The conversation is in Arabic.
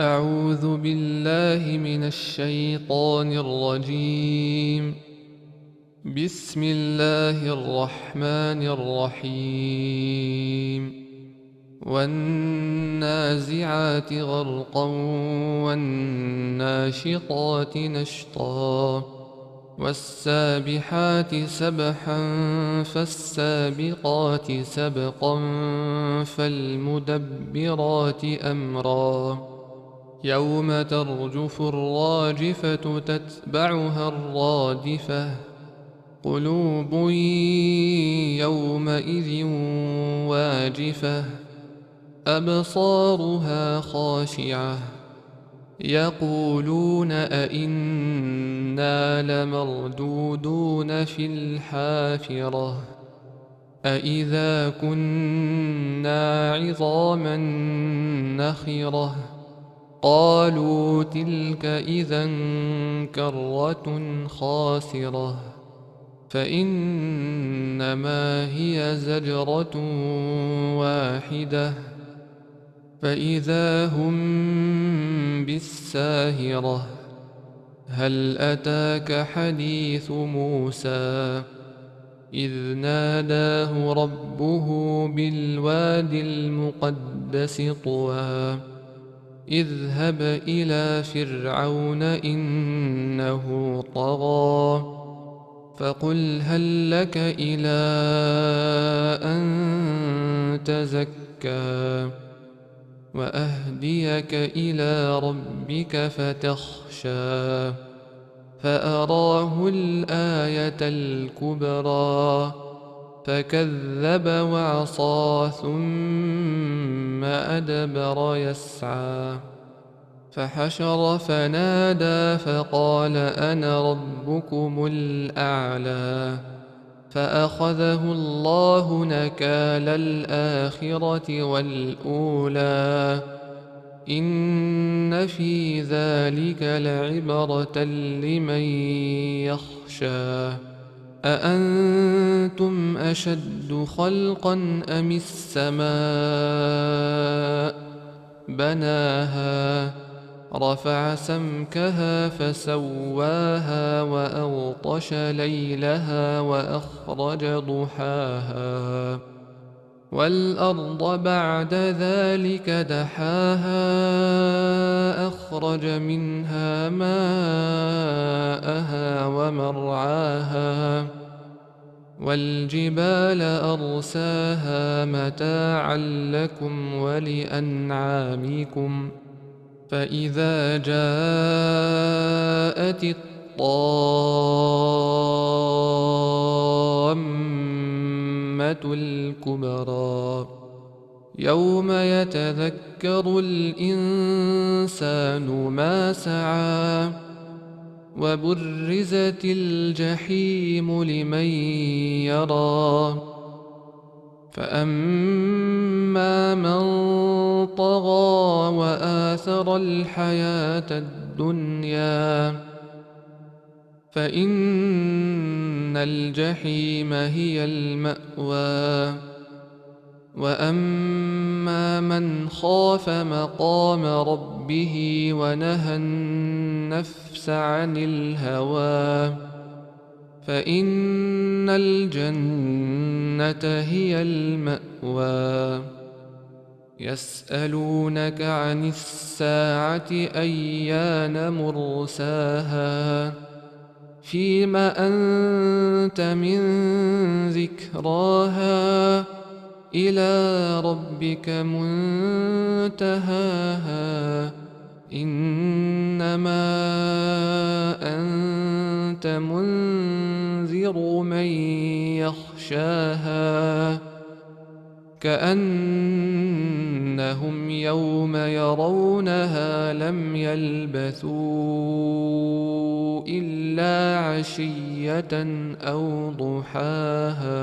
أعوذ بالله من الشيطان الرجيم. بسم الله الرحمن الرحيم. والنازعات غرقا والناشطات نشطا والسابحات سبحا فالسابقات سبقا فالمدبرات أمرا يوم ترجف الراجفة تتبعها الرادفة قلوب يومئذ واجفة أبصارها خاشعة يقولون أئنا لمردودون في الحافرة أئذا كنا عظاما نخرة قالوا تلك إذا كرة خاسرة فإنما هي زجرة واحدة فإذا هم بالساهرة هل أتاك حديث موسى إذ ناداه ربه بالوادي المقدس طوى اذهب إلى فرعون إنه طغى فقل هل لك إلى أن تزكى وأهديك إلى ربك فتخشى فأراه الآية الكبرى فكذب وعصى ثم أدبر يسعى فحشر فنادى فقال أنا ربكم الأعلى فأخذه الله نكال الآخرة والأولى إن في ذلك لعبرة لمن يخشى أأنتم أشد خلقا أم السماء بناها رفع سمكها فسواها وأغطش ليلها وأخرج ضحاها والأرض بعد ذلك دحاها أخرج منها ماءها ومرعاها والجبال أرساها متاعا لكم ولأنعامكم فإذا جاءت الطامة الكبرى يوم يتذكر الإنسان ما سعى وبرزت الجحيم لمن يرى فأما من طغى وآثر الحياة الدنيا فإن الجحيم هي المأوى وأما من خاف مقام ربه ونهى النفس عن الهوى فإن الجنة هي المأوى يسألونك عن الساعة أيان مرساها فيم أنت من ذكراها إلى ربك منتهاها إنما أنت منذر من يخشاها كأنهم يوم يرونها لم يلبثوا إلا عشية أو ضحاها.